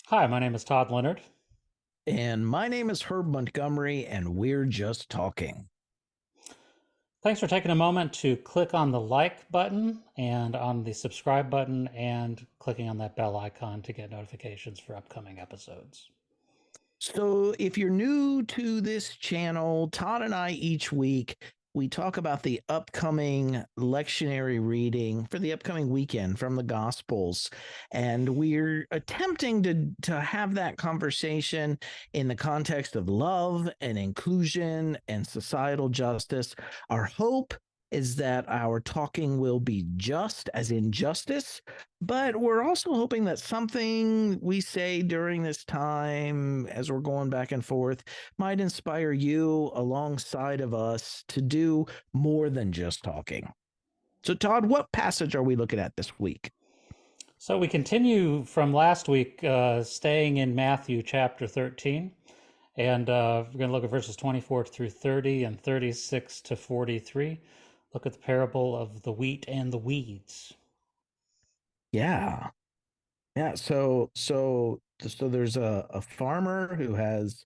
Hi, my name is Todd Leonard. And my name is Herb Montgomery, and we're just talking. Thanks for taking a moment to click on the like button and on the subscribe button and clicking on that bell icon to get notifications for upcoming episodes. So, if you're new to this channel, Todd and I each week we talk about the upcoming lectionary reading for the upcoming weekend from the Gospels, and we're attempting to have that conversation in the context of love and inclusion and societal justice. Our hope is that our talking will be just as in justice, but we're also hoping that something we say during this time, as we're going back and forth, might inspire you alongside of us to do more than just talking. So, Todd, what passage are we looking at this week? So we continue from last week, staying in Matthew chapter 13, and we're going to look at verses 24 through 30 and 36 to 43. Look at the parable of the wheat and the weeds. Yeah. Yeah. So there's a farmer who has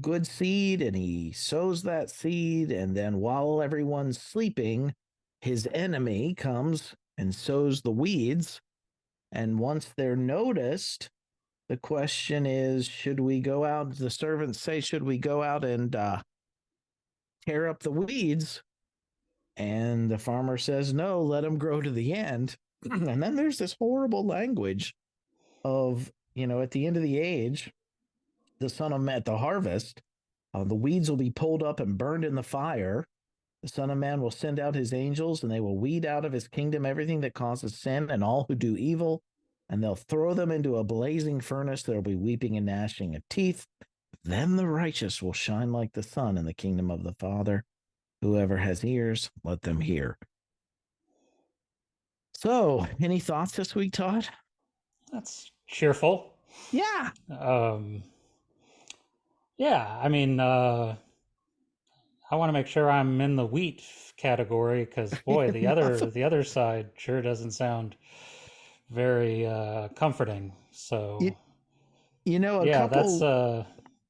good seed and he sows that seed. And then while everyone's sleeping, his enemy comes and sows the weeds. And once they're noticed, the question is, should we go out? The servants say, should we go out and tear up the weeds? And the farmer says, no, let them grow to the end. And then there's this horrible language of, at the end of the age, the son of man at the harvest, the weeds will be pulled up and burned in the fire. The Son of Man will send out his angels, and they will weed out of his kingdom everything that causes sin and all who do evil, and they'll throw them into a blazing furnace. There'll be weeping and gnashing of teeth. Then the righteous will shine like the sun in the kingdom of the Father. Whoever has ears, let them hear. So, any thoughts this week, Todd? That's cheerful. Yeah. Um, yeah, I mean, I want to make sure I'm in the wheat category because boy, the Nothing. other the other side sure doesn't sound very comforting. You, So a yeah, that's couple.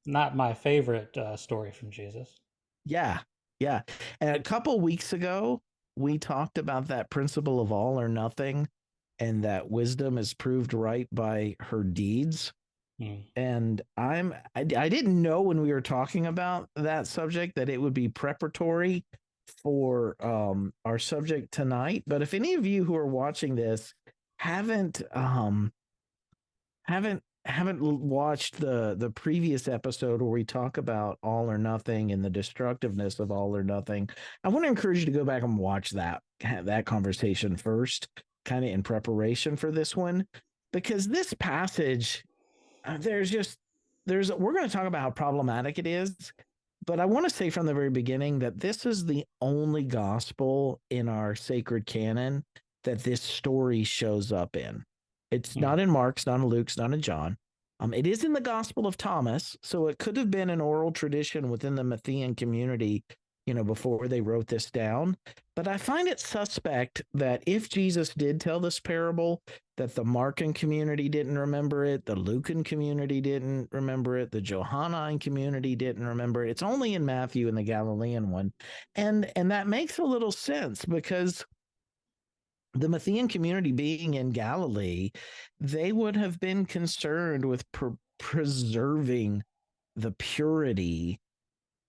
not my favorite story from Jesus. Yeah. Yeah. And a couple weeks ago, we talked about that principle of all or nothing and that wisdom is proved right by her deeds. Hmm. And I didn't know when we were talking about that subject that it would be preparatory for our subject tonight. But if any of you who are watching this haven't haven't watched the previous episode where we talk about all or nothing and the destructiveness of all or nothing, I want to encourage you to go back and watch that conversation first, kind of in preparation for this one, because this passage, there's just there's we're going to talk about how problematic it is, but I want to say from the very beginning that this is the only gospel in our sacred canon that this story shows up in. It's Hmm. not in Mark's, not in Luke's, not in John. It is in the Gospel of Thomas, so it could have been an oral tradition within the Matthean community, before they wrote this down. But I find it suspect that if Jesus did tell this parable, that the Markan community didn't remember it, the Lucan community didn't remember it, the Johannine community didn't remember it. It's only in Matthew and the Galilean one, and that makes a little sense because the Matthean community being in Galilee, they would have been concerned with preserving the purity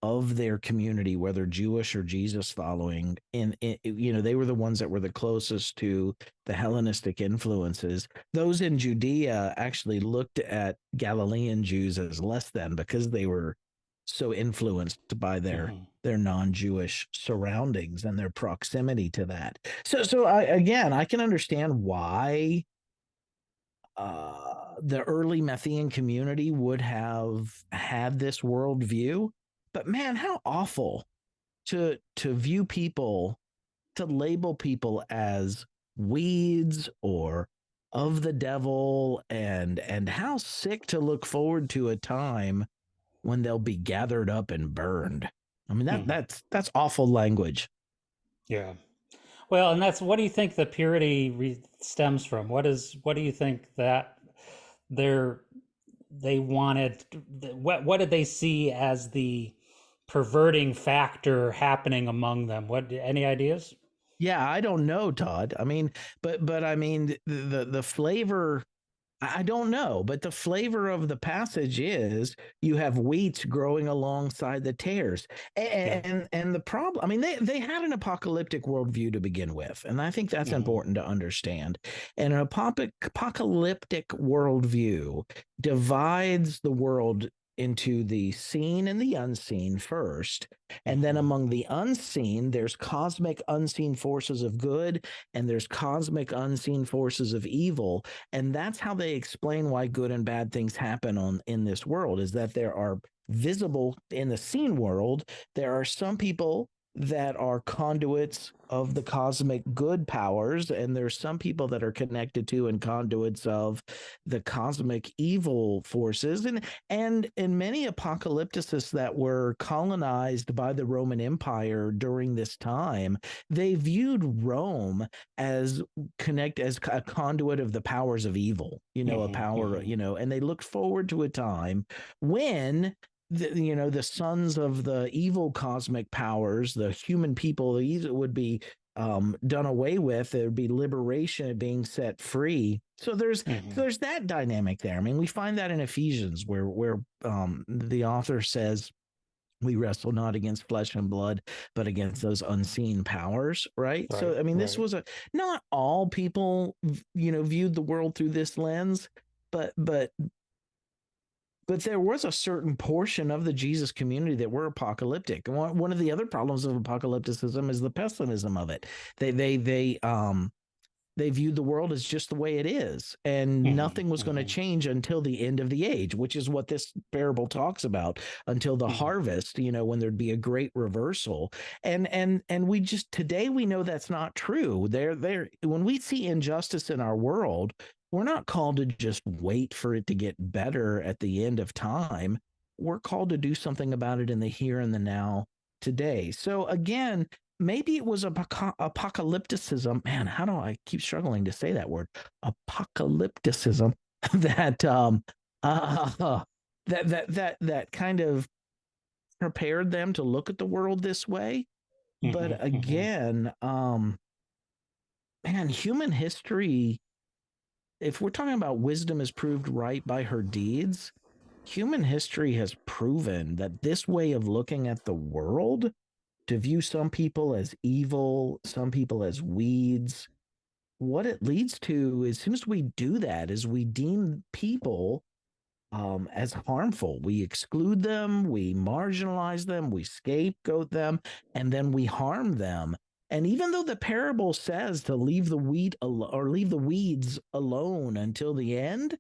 of their community, whether Jewish or Jesus following. They were the ones that were the closest to the Hellenistic influences. Those in Judea actually looked at Galilean Jews as less than because they were so influenced by Hmm. their non-Jewish surroundings and their proximity to that. So I can understand why the early Messian community would have had this worldview. But man, how awful to view people, to label people as weeds or of the devil, and how sick to look forward to a time when they'll be gathered up and burned. I mean Hmm. that's awful language. Yeah. Well, and that's what do you think the purity stems from? What do you think that they're they wanted, what did they see as the perverting factor happening among them? What, any ideas? Yeah, I don't know, Todd. I mean, but I mean the flavor, I don't know, but the flavor of the passage is you have wheat growing alongside the tares, Yeah. and the problem. I mean, they had an apocalyptic worldview to begin with, and I think that's Hmm. important to understand. And an apocalyptic worldview divides the world into the seen and the unseen first, and then Hmm. among the unseen, there's cosmic unseen forces of good, and there's cosmic unseen forces of evil, and that's how they explain why good and bad things happen on in this world, is that there are visible in the seen world, there are some people that are conduits of the cosmic good powers, and there's some people that are connected to and conduits of the cosmic evil forces, and in many apocalypticists that were colonized by the Roman Empire during this time, they viewed Rome as as a conduit of the powers of evil, a Hmm. power, Hmm. and they looked forward to a time when the sons of the evil cosmic powers, the human people, these would be done away with. There would be liberation, being set free. So Hmm. there's that dynamic there. I mean, we find that in Ephesians, where the author says, we wrestle not against flesh and blood, but against those unseen powers, right? Right, So I mean, this right. was a not all people, viewed the world through this lens, but there was a certain portion of the Jesus community that were apocalyptic. One of the other problems of apocalypticism is the pessimism of it. They viewed the world as just the way it is, and Hmm. nothing was going to Hmm. change until the end of the age, which is what this parable talks about, until the Hmm. harvest, when there'd be a great reversal. And we just today we know that's not true. There when we see injustice in our world, we're not called to just wait for it to get better at the end of time. We're called to do something about it in the here and the now today. So again, maybe it was apocalypticism. Man, how do I keep struggling to say that word? Apocalypticism that uh, that kind of prepared them to look at the world this way. Hmm. But Hmm. again, man, human history, if we're talking about wisdom is proved right by her deeds, human history has proven that this way of looking at the world, to view some people as evil, some people as weeds, what it leads to, as soon as we do that, is we deem people as harmful. We exclude them, we marginalize them, we scapegoat them, and then we harm them. And even though the parable says to leave the wheat or leave the weeds alone until the end,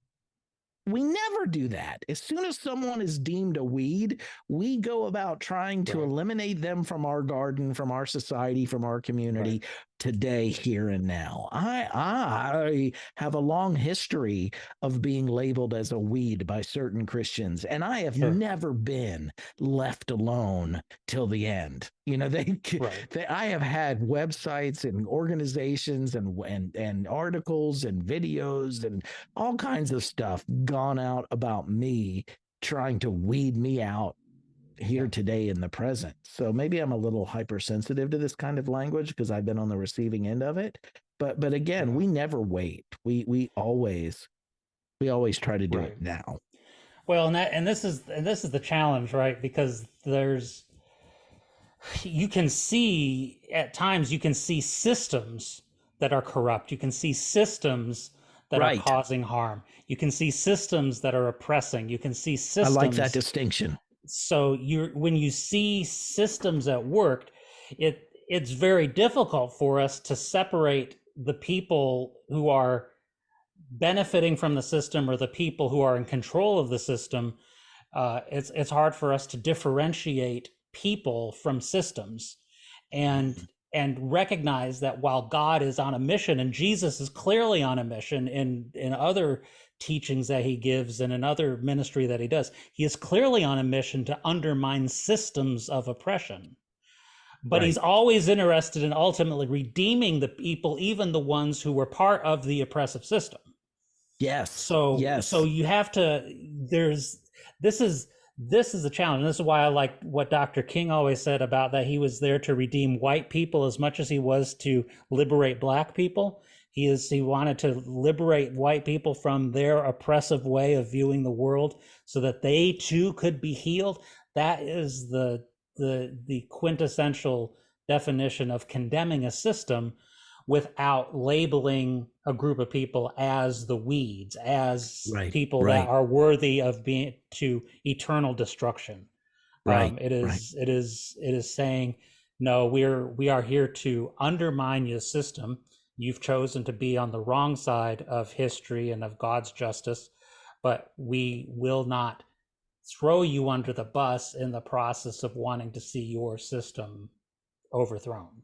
we never do that. As soon as someone is deemed a weed, we go about trying to Right, eliminate them from our garden, from our society, from our right. community today, here and now. I have a long history of being labeled as a weed by certain Christians, and I have Sure. never been left alone till the end. Right. I have had websites and organizations and articles and videos and all kinds of stuff gone out about me, trying to weed me out here Yeah. today in the present. So maybe I'm a little hypersensitive to this kind of language because I've been on the receiving end of it. But again, Yeah. we never wait. We always try to do it Right. now. Well, and this is the challenge, right? Because you can see at times, you can see systems that are corrupt. You can see systems that are Right. causing harm. You can see systems that are oppressing. You can see I like that systems. distinction. So when you see systems at work, it's very difficult for us to separate the people who are benefiting from the system or the people who are in control of the system. It's hard for us to differentiate people from systems, and Mhm. and recognize that while God is on a mission, and Jesus is clearly on a mission in other teachings that he gives and in other ministry that he does, he is clearly on a mission to undermine systems of oppression. But he's Right. always interested in ultimately redeeming the people, even the ones who were part of the oppressive system. Yes. So Yes. you have to, there's, this is, this is a challenge. And this is why I like what Dr. King always said about that he was there to redeem white people as much as he was to liberate black people. He wanted to liberate white people from their oppressive way of viewing the world so that they too could be healed. That is the quintessential definition of condemning a system without labeling a group of people as the weeds, as Right. people that Right. are worthy of being to eternal destruction. Right. It Right. is it is it is saying, no, we are here to undermine your system. You've chosen to be on the wrong side of history and of God's justice, but we will not throw you under the bus in the process of wanting to see your system overthrown.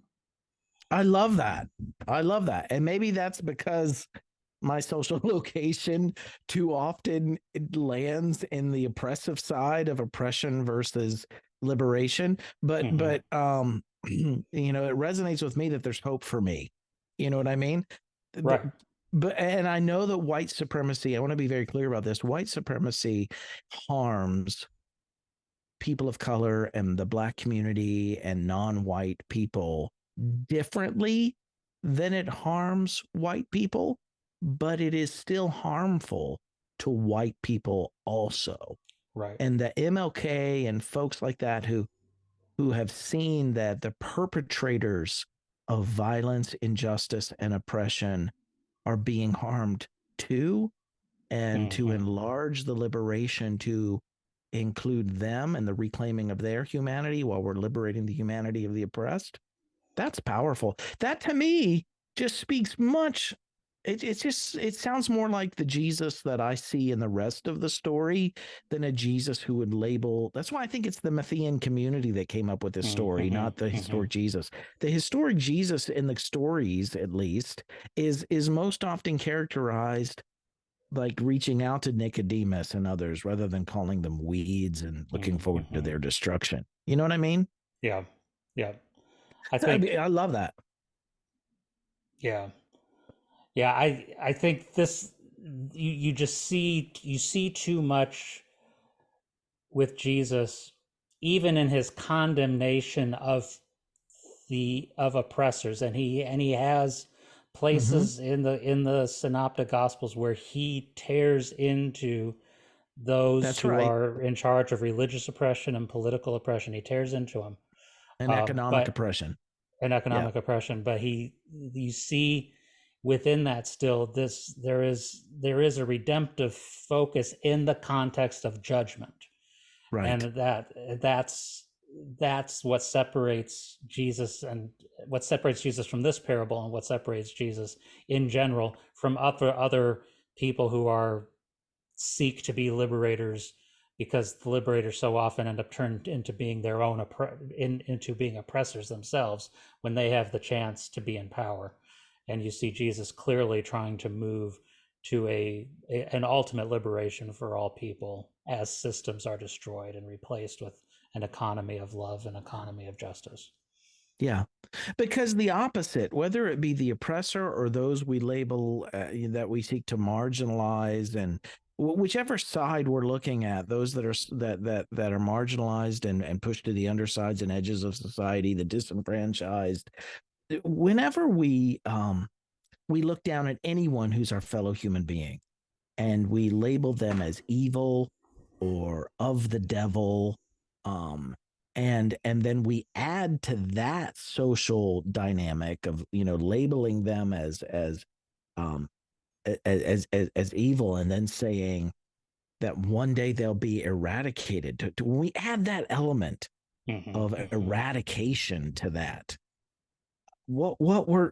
I love that. I love that. And maybe that's because my social location too often it lands in the oppressive side of oppression versus liberation. Mm-hmm. You know, it resonates with me that there's hope for me. You know what I mean? Right. But and I know that white supremacy, I want to be very clear about this. White supremacy harms people of color and the black community and non-white people differently than it harms white people, but it is still harmful to white people also. Right. And the MLK and folks like that who have seen that the perpetrators of violence, injustice, and oppression are being harmed too, and to Mm-hmm. enlarge the liberation to include them and the reclaiming of their humanity while we're liberating the humanity of the oppressed. That's powerful. That to me just speaks much. It sounds more like the Jesus that I see in the rest of the story than a Jesus who would label. That's why I think it's the Matthean community that came up with this story, Mm-hmm. not the Mm-hmm. historic Jesus. The historic Jesus in the stories, at least, is most often characterized like reaching out to Nicodemus and others rather than calling them weeds and looking forward to Mm-hmm. their destruction. You know what I mean? Yeah. Yeah. I I mean, think, I love that. yeah. Yeah, I think this, you just see too much with Jesus, even in his condemnation of oppressors, and he has Mm-hmm. places in the synoptic gospels where he tears into those That's who right. are in charge of religious oppression and political oppression. He tears into them. And economic But oppression. and Yeah. economic oppression, but he you see within that still this there is a redemptive focus in the context of judgment, Right. and that's what separates Jesus, and what separates Jesus from this parable, and what separates Jesus in general from other people who are seek to be liberators, because the liberators so often end up turned into being their own into being oppressors themselves when they have the chance to be in power. And you see Jesus clearly trying to move to an ultimate liberation for all people as systems are destroyed and replaced with an economy of love, an economy of justice. Yeah. Because the opposite, whether it be the oppressor or those we label that we seek to marginalize, and whichever side we're looking at, those that are that are marginalized and pushed to the undersides and edges of society, the disenfranchised, whenever we look down at anyone who's our fellow human being and we label them as evil or of the devil, um and then we add to that social dynamic of, you know, labeling them um as evil, and then saying that one day they'll be eradicated. When we add that element Mm-hmm, of mm-hmm. eradication to that, what we're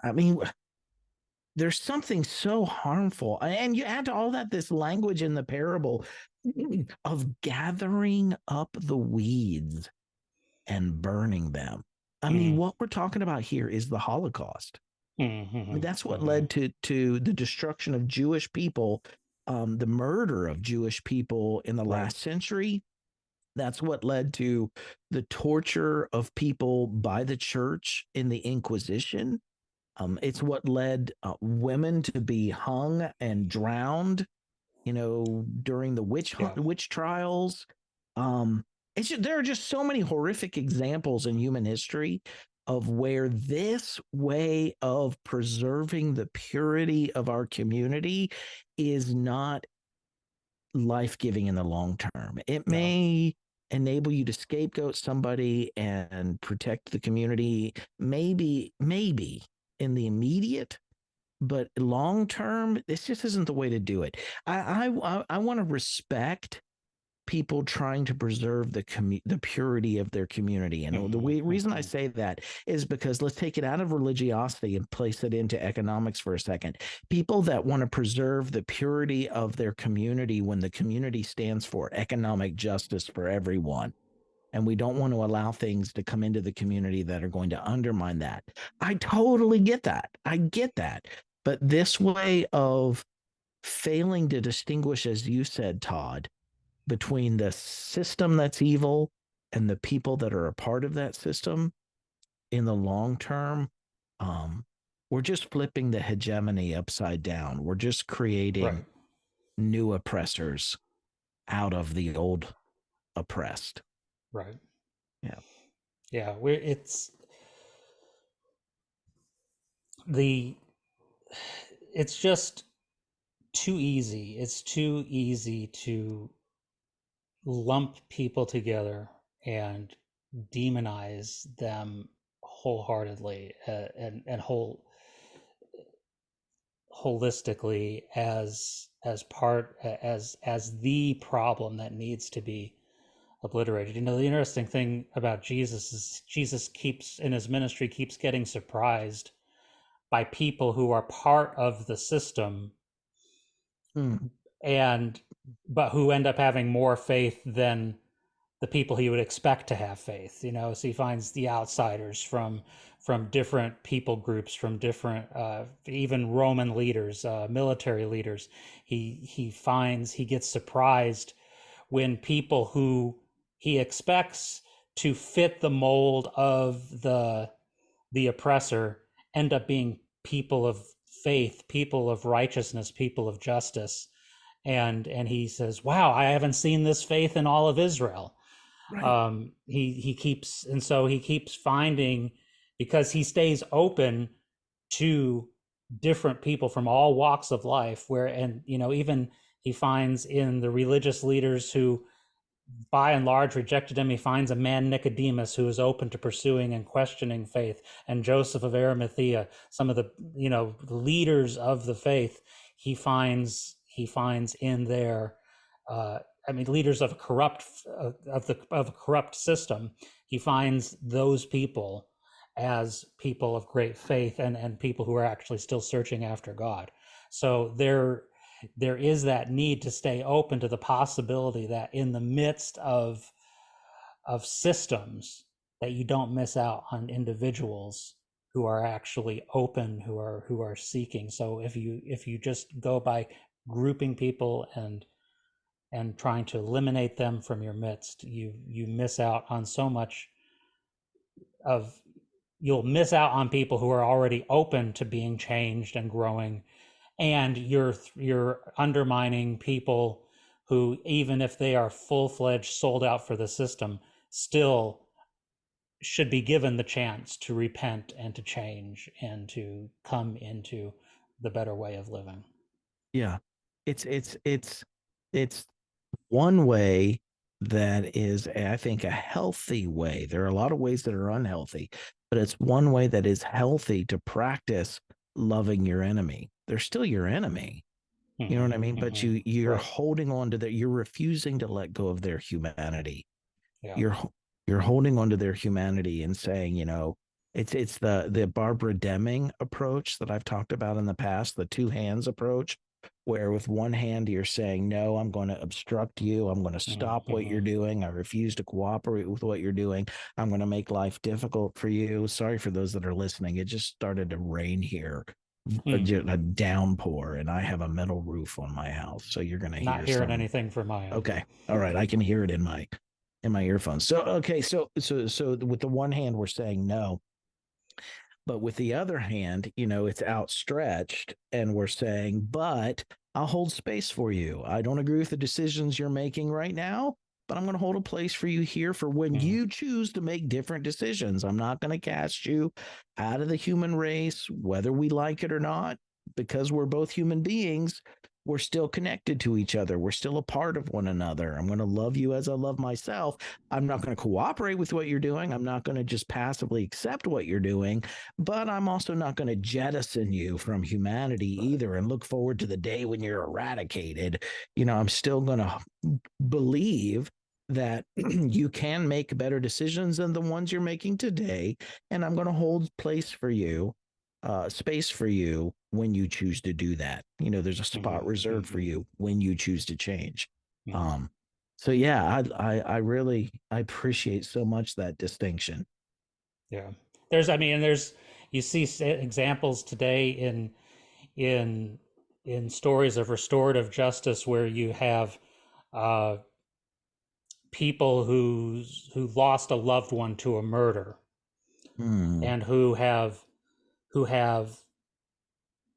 I mean, there's something so harmful. And you add to all that this language in the parable of gathering up the weeds and burning them. I mean, what we're talking about here is the Holocaust. I mean, Mm-hmm, that's what mm-hmm. led to the destruction of Jewish people, the murder of Jewish people in the Right. last century. That's what led to the torture of people by the church in the Inquisition. It's what led women to be hung and drowned, during the Yeah. witch trials. There are just so many horrific examples in human history of where this way of preserving the purity of our community is not life-giving in the long term. It No. may enable you to scapegoat somebody and protect the community, maybe in the immediate, but long term, this just isn't the way to do it. I want to respect people trying to preserve the purity of their community. And reason I Hmm. say that is because let's take it out of religiosity and place it into economics for a second. People that want to preserve the purity of their community when the community stands for economic justice for everyone. And we don't want to allow things to come into the community that are going to undermine that. I totally get that. I get that. But this way of failing to distinguish, as you said, Todd, between the system that's evil and the people that are a part of that system in the long term, um, we're just flipping the hegemony upside down. We're just creating Right. new oppressors out of the old oppressed. Right. Yeah. Yeah. The it's just too easy. It's too easy to lump people together and demonize them wholeheartedly, and holistically as part as the problem that needs to be obliterated. The interesting thing about Jesus is Jesus keeps in his ministry keeps getting surprised by people who are part of the system, Mm. and but who end up having more faith than the people he would expect to have faith. So he finds the outsiders from different people groups, from different even Roman leaders, military leaders. He gets surprised when people who he expects to fit the mold of the oppressor end up being people of faith, people of righteousness, people of justice. And he says, wow, I haven't seen this faith in all of Israel. Right. He keeps finding, because he stays open to different people from all walks of life, where, and even he finds in the religious leaders who by and large rejected him, he finds a man Nicodemus who is open to pursuing and questioning faith, and Joseph of Arimathea, some of the leaders of the faith. He finds in there, uh, leaders of a corrupt of a corrupt system. He finds those people as people of great faith, and people who are actually still searching after God. So there is that need to stay open to the possibility that in the midst of systems, that you don't miss out on individuals who are actually open, who are seeking. So if you just go by grouping people and trying to eliminate them from your midst, you miss out on so much of you'll miss out on people who are already open to being changed and growing, and you're undermining people who, even if they are full-fledged sold out for the system, still should be given the chance to repent and to change and to come into the better way of living. Yeah. It's one way that is, I think, a healthy way. There are a lot of ways that are unhealthy, but it's one way that is healthy to practice loving your enemy. They're still your enemy. You know Hmm. what I mean? But Hmm. you're Right. holding on to their, you're refusing to let go of their humanity. Yeah. You're holding on to their humanity and saying, it's the Barbara Deming approach that I've talked about in the past, the two hands approach, where with one hand you're saying, no, I'm going to obstruct you, I'm going to stop what you're Hmm. doing, I refuse to cooperate with what you're doing, I'm going to make life difficult for you. Sorry for those that are listening, it just started to rain here, a downpour, and I have a metal roof on my house, so you're going to Not hear hearing some. anything from my end. Okay. All right. I can hear it in my earphones. So okay. So with the one hand we're saying no, But with the other hand, it's outstretched and we're saying, but I'll hold space for you. I don't agree with the decisions you're making right now, but I'm going to hold a place for you here for when Mm. you choose to make different decisions. I'm not going to cast you out of the human race, whether we like it or not, because we're both human beings. We're still connected to each other. We're still a part of one another. I'm going to love you as I love myself. I'm not going to cooperate with what you're doing. I'm not going to just passively accept what you're doing, but I'm also not going to jettison you from humanity either and look forward to the day when you're eradicated. I'm still going to believe that you can make better decisions than the ones you're making today. And I'm going to hold space for you when you choose to do that. There's a spot reserved for you when you choose to change. Mm. Um, so yeah, I really I appreciate so much that distinction. Yeah. There's you see examples today in in stories of restorative justice where you have uh, people who lost a loved one to a murder Hmm. and who have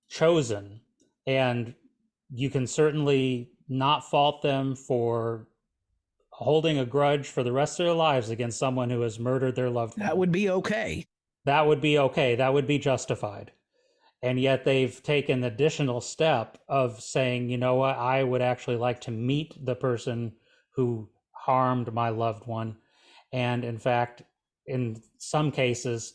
chosen, and you can certainly not fault them for holding a grudge for the rest of their lives against someone who has murdered their loved That one. would be okay. That would be okay. That would be justified. And yet they've taken the additional step of saying, you know what, I would actually like to meet the person who harmed my loved one. And in fact, in some cases,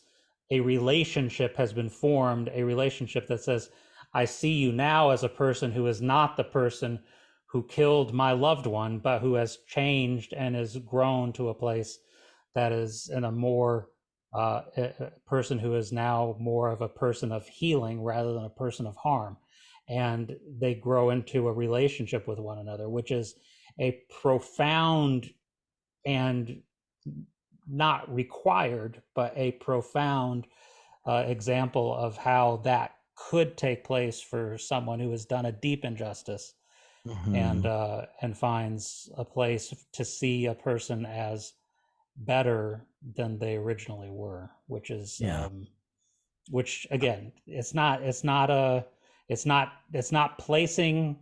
a relationship has been formed, a relationship that says, I see you now as a person who is not the person who killed my loved one, but who has changed and has grown to a place that is in a more a person who is now more of a person of healing rather than a person of harm. And they grow into a relationship with one another, which is a profound and not required, but a profound example of how that could take place for someone who has done a deep injustice Hmm. and finds a place to see a person as better than they originally were, which is Yeah. which again, it's not placing.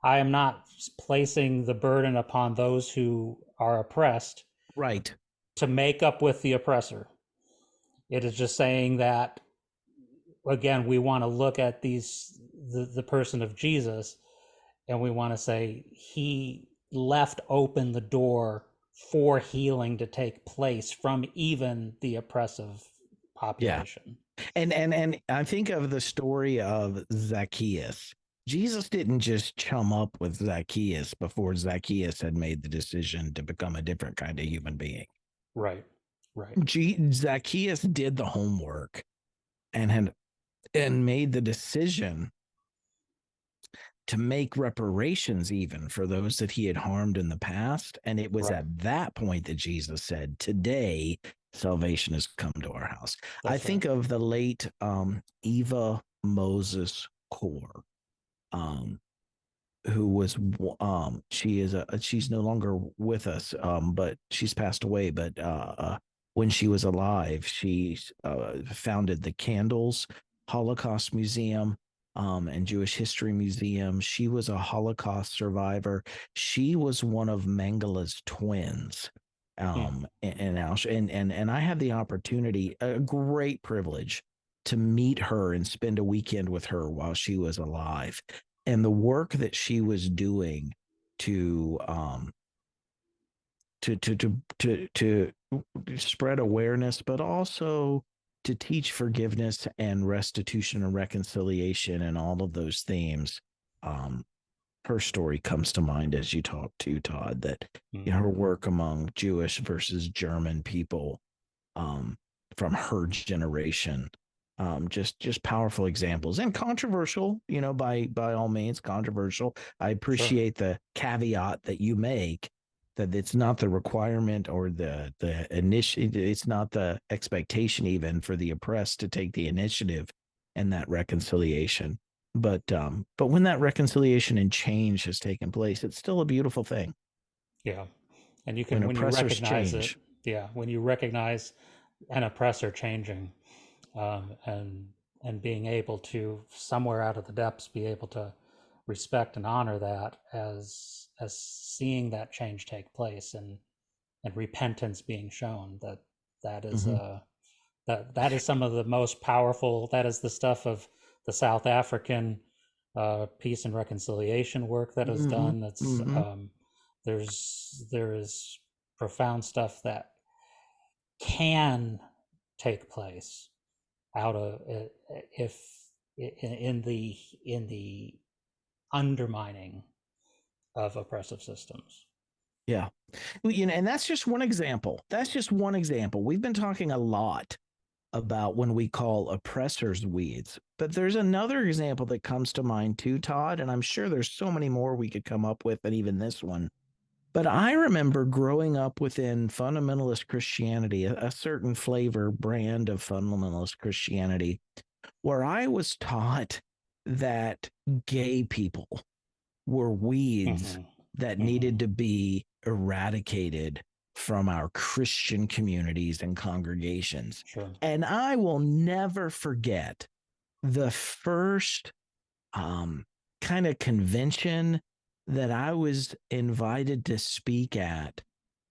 I am not placing the burden upon those who are oppressed Right. to make up with the oppressor. It is just saying that again, we want to look at the person of Jesus, and we want to say he left open the door for healing to take place from even the oppressive Yeah. population. And I think of the story of Zacchaeus. Jesus didn't just chum up with Zacchaeus before Zacchaeus had made the decision to become a different kind of human being. Right, right. Zacchaeus did the homework and made the decision to make reparations even for those that he had harmed in the past. And it was Right. at that point that Jesus said, today salvation has come to our house. I That's right. think of the late Eva Moses Core, um, who was she's no longer with us, but she's passed away. But when she was alive, she founded the Candles Holocaust Museum, and Jewish History Museum. She was a Holocaust survivor. She was one of Mengele's twins. Hmm. And I had the opportunity, a great privilege, to meet her and spend a weekend with her while she was alive, and the work that she was doing to to spread awareness, but also to teach forgiveness and restitution and reconciliation and all of those themes. Um, Her story comes to mind as you talk to Todd, that Hmm. her work among Jewish versus German people, um, from her generation. Just powerful examples and controversial, by all means, controversial. I Sure. appreciate the caveat that you make, that it's not the requirement or the initiative, it's not the expectation even for the oppressed to take the initiative and that reconciliation. But when that reconciliation and change has taken place, it's still a beautiful thing Yeah. And you when can when you oppressors recognize it, change. yeah, when you recognize an oppressor changing, and being able to somewhere out of the depths be able to respect and honor that as seeing that change take place and repentance being shown that is Hmm. that is some of the most powerful. That is the stuff of the South African peace and reconciliation work that is Hmm. done. That's Hmm. there is profound stuff that can take place out of if in the undermining of oppressive systems. Yeah. And that's just one example. That's just one example. We've been talking a lot about when we call oppressors weeds, but there's another example that comes to mind too, Todd. And I'm sure there's so many more we could come up with, and even this one. But I remember growing up within fundamentalist Christianity, a certain flavor brand of fundamentalist Christianity, where I was taught that gay people were weeds Mm-hmm. that Mm-hmm. needed to be eradicated from our Christian communities and congregations. Sure. And I will never forget the first um, kind of convention that I was invited to speak at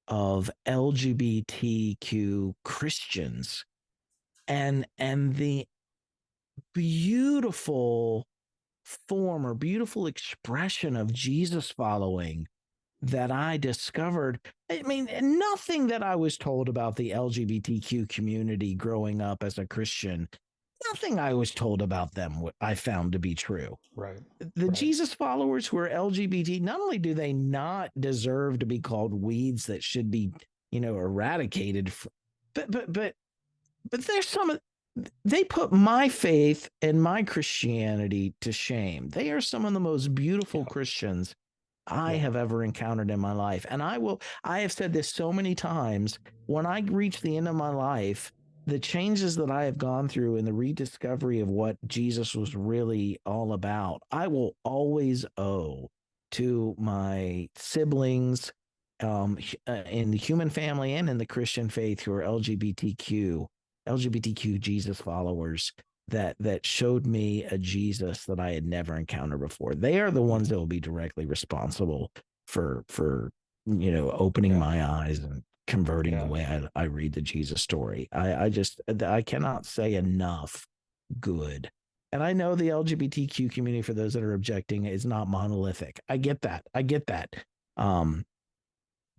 of LGBTQ Christians, and the beautiful form or beautiful expression of Jesus following that I discovered. I mean, nothing that I was told about the LGBTQ community growing up as a Christian, nothing I was told about them I found to be true. Right. The Right. Jesus followers who are LGBT, not only do they not deserve to be called weeds that should be, eradicated, but there's some, they put my faith and my Christianity to shame. They are some of the most beautiful Yeah. Christians I Yeah. have ever encountered in my life. And I have said this so many times, when I reach the end of my life, the changes that I have gone through and the rediscovery of what Jesus was really all about, I will always owe to my siblings in the human family and in the Christian faith who are LGBTQ Jesus followers that showed me a Jesus that I had never encountered before. They are the ones Mm-hmm. that will be directly responsible for opening Yeah. my eyes and converting the Yeah. way I read the Jesus story. I cannot say enough good. And I know the LGBTQ community, for those that are objecting, is not monolithic. I get that. I get that. Um,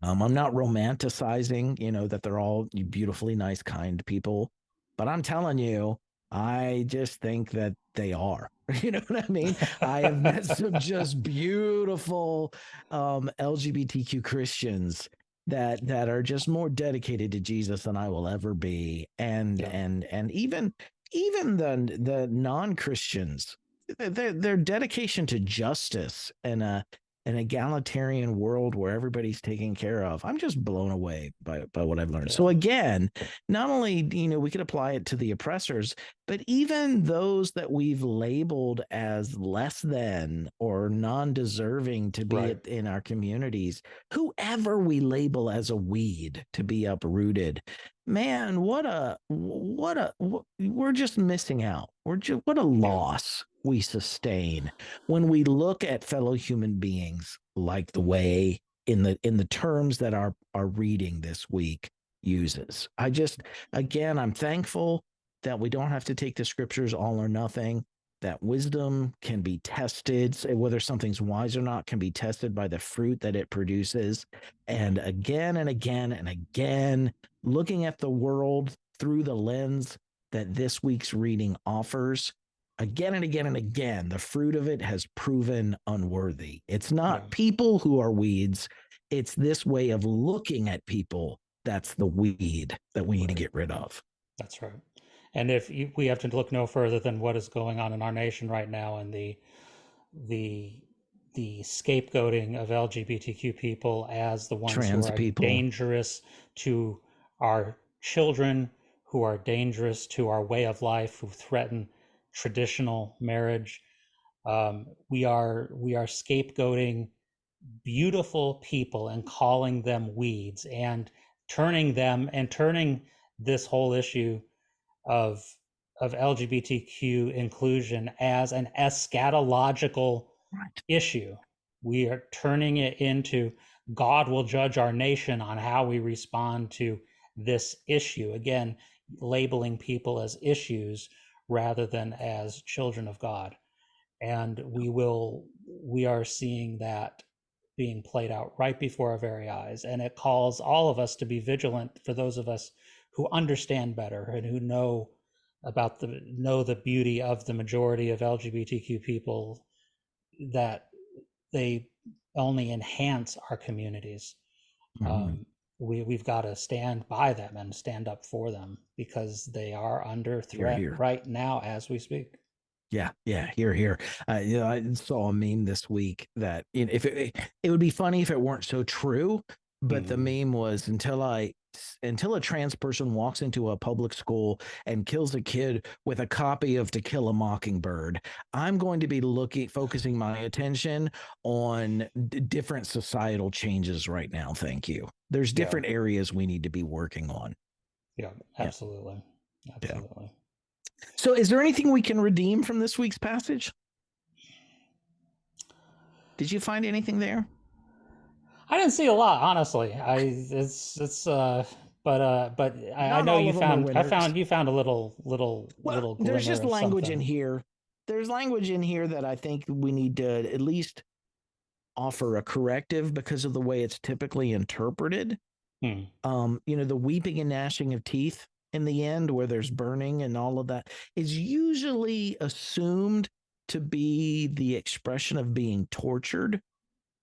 I'm not romanticizing, that they're all beautifully nice, kind people, but I'm telling you, I just think that they are. You know what I mean? I have met some just beautiful LGBTQ Christians that are just more dedicated to Jesus than I will ever be, and Yeah. and even the non Christians, their dedication to justice and an egalitarian world where everybody's taken care of. I'm just blown away by what I've learned. Yeah. So again, not only we could apply it to the oppressors, but even those that we've labeled as less than or non-deserving to be Right. in our communities, whoever we label as a weed to be uprooted, man, we're just missing out. What a Yeah. loss we sustain when we look at fellow human beings like the way in the terms that our reading this week uses. Again, I'm thankful that we don't have to take the scriptures all or nothing, that wisdom can be tested, whether something's wise or not can be tested by the fruit that it produces. And Right. again and again and again, looking at the world through the lens that this week's reading offers, again and again and again, the fruit of it has proven unworthy. It's Yeah. not people who are weeds, it's this way of looking at people that's the weed that we need to Right. get rid of. That's right. And if we have to look no further than what is going on in our nation right now and the the scapegoating of LGBTQ people as the ones who Trans are people. dangerous to our children, who are dangerous to our way of life, who threaten traditional marriage. We are scapegoating beautiful people and calling them weeds and turning this whole issue of of LGBTQ inclusion as an eschatological Right. issue. We are turning it into God will judge our nation on how we respond to this issue. Again, labeling people as issues rather than as children of God. And we are seeing that being played out right before our very eyes. And it calls all of us to be vigilant, for those of us who understand better and who know the beauty of the majority of LGBTQ people, that they only enhance our communities. Mhm. Um, we've got to stand by them and stand up for them, because they are under Here, threat here. right now as we speak. Yeah, yeah, here, here. I saw a meme this week that, if it would be funny if it weren't so true, but the Mm-hmm. meme was, until a trans person walks into a public school and kills a kid with a copy of To Kill a Mockingbird, I'm going to be focusing my attention on different societal changes right now. Thank you. There's Yeah, different areas we need to be working on. yeah, Yeah, absolutely, yeah. absolutely. So, is there anything we can redeem from this week's passage? Did you find anything there? I didn't see a lot, honestly. It's but I Not know all you of them are found winners. you found a Well, little there's glimmer just of language in something. here. There's language in here that I think we need to at least offer a corrective because of the way it's typically interpreted. Hmm. The weeping and gnashing of teeth in the end, where there's burning and all of that, is usually assumed to be the expression of being tortured.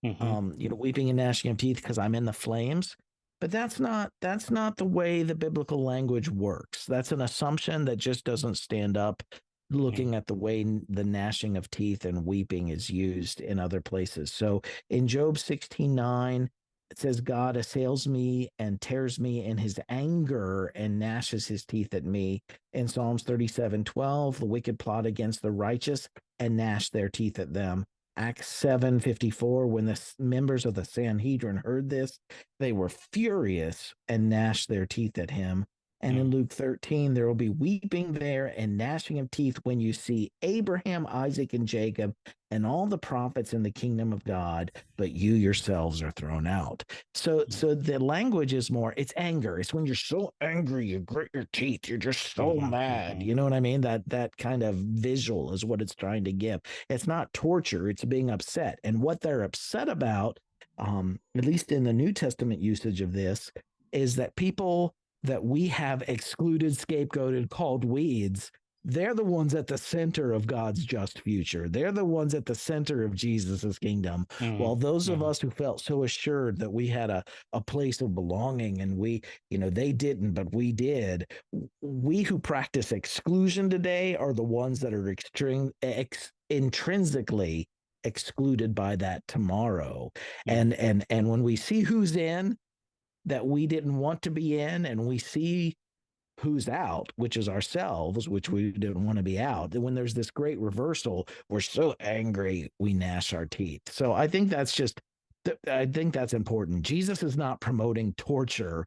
Mm-hmm. Weeping and gnashing of teeth because I'm in the flames. But that's not the way the biblical language works. That's an assumption that just doesn't stand up looking at the way the gnashing of teeth and weeping is used in other places. So in Job 16:9, it says, God assails me and tears me in his anger and gnashes his teeth at me. In Psalms 37:12, the wicked plot against the righteous and gnash their teeth at them. Acts 7:54, when the members of the Sanhedrin heard this, they were furious and gnashed their teeth at him. And in Hmm. Luke 13, there will be weeping there and gnashing of teeth when you see Abraham, Isaac, and Jacob and all the prophets in the kingdom of God, but you yourselves are thrown out. So the language is more, it's anger. It's when you're so angry, you grit your teeth, you're just so Mm-hmm. mad. Mm-hmm. You know what I mean? That kind of visual is what it's trying to give. It's not torture, it's being upset. And what they're upset about, at least in the New Testament usage of this, is that people that we have excluded, scapegoated, called weeds, they're the ones at the center of God's just future. They're the ones at the center of Jesus's kingdom. While those of Mm-hmm. us who felt so assured that we had a place of belonging and they didn't, but we did, we who practice exclusion today are the ones that are intrinsically excluded by that tomorrow. Mm-hmm. And when we see who's in that we didn't want to be in, and we see who's out, which is ourselves, which we didn't want to be out. And when there's this great reversal, we're so angry, we gnash our teeth. So I think that's important. Jesus is not promoting torture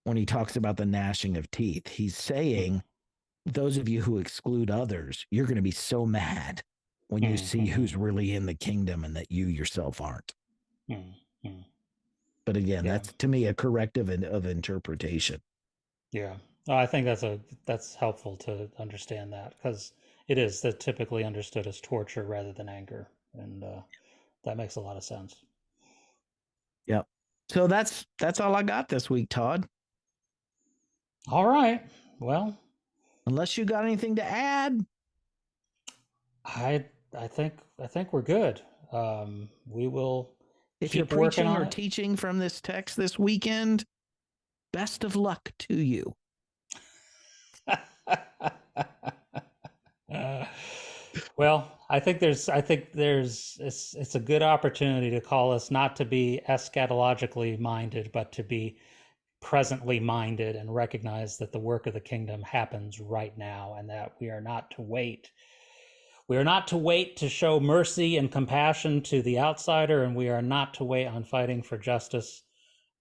when he talks about the gnashing of teeth. He's saying, those of you who exclude others, you're going to be so mad when you see Mm-hmm. who's really in the kingdom and that you yourself aren't. Mm-hmm. But again, Yeah, that's to me a corrective of interpretation. yeah. I think that's helpful to understand that, because it is that typically understood as torture rather than anger, and that makes a lot of sense. Yep. So that's all I got this week, Todd. All right. Well, Unless you got anything to add, I think we're good. We will if you're keep working preaching on or it. teaching from this text this weekend, best of luck to you. Uh, well, I think there's it's a good opportunity to call us not to be eschatologically minded, but to be presently minded, and recognize that the work of the kingdom happens right now, and that we are not to wait. We are not to wait to show mercy and compassion to the outsider, and we are not to wait on fighting for justice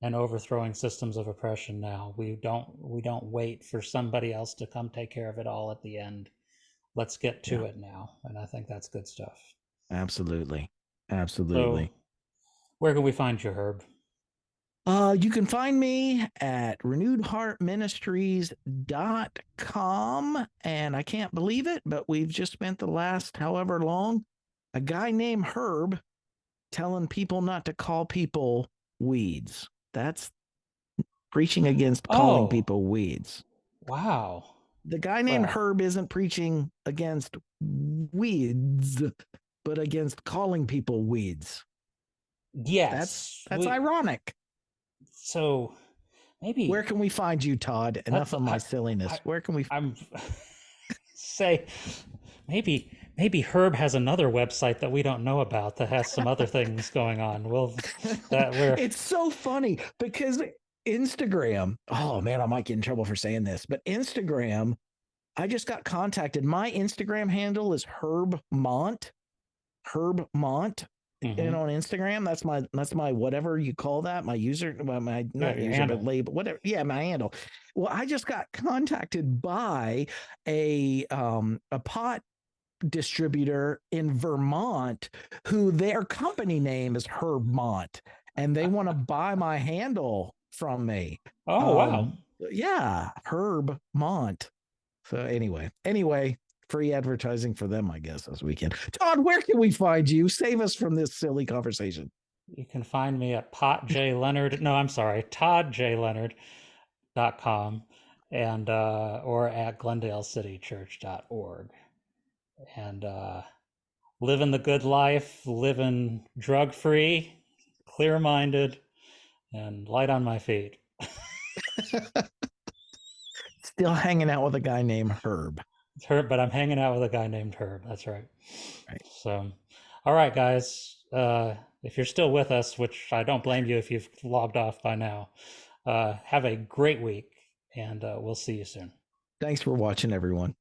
and overthrowing systems of oppression now. We don't wait for somebody else to come take care of it all at the end. let's get Yeah. to it now. And I think that's good stuff. Absolutely. So, Absolutely. where can we find you, Herb? You can find me at renewedheartministries.com. And I can't believe it, but we've just spent the last however long, a guy named Herb telling people not to call people weeds. That's preaching against calling Oh, people weeds. wow. The guy named Well, Herb isn't preaching against weeds, but against calling people weeds. That's yes. that's ironic. So Where maybe can we find you, Todd? Enough that's of my I silliness. Where can we? I'm say maybe Herb has another website that we don't know about that has some other things going on. Well, that we're It's so funny because Instagram. Oh man, I might get in trouble for saying this, but Instagram. I just got contacted. My Instagram handle is Herb Mont. Herb Mont. And mm-hmm. on Instagram, that's my whatever you call that, my user, my Yeah, not your user, but handle. label, whatever. Yeah, my handle. Well, I just got contacted by a pot distributor in Vermont who their company name is Herb Mont, and they want to buy my handle from me. Oh, wow. Yeah, Herb Mont. So anyway, free advertising for them, I guess, this weekend. Todd, where can we find you? Save us from this silly conversation. You can find me at potjleonard. No, I'm sorry, toddjleonard.com and or at glendalecitychurch.org. And living the good life, living drug free, clear minded, and light on my feet. Still hanging out with a guy named Herb. It's Herb, but I'm hanging out with a guy named Herb. That's right. Right. So, all right, guys. If you're still with us, which I don't blame you if you've logged off by now, have a great week, and we'll see you soon. Thanks for watching, everyone.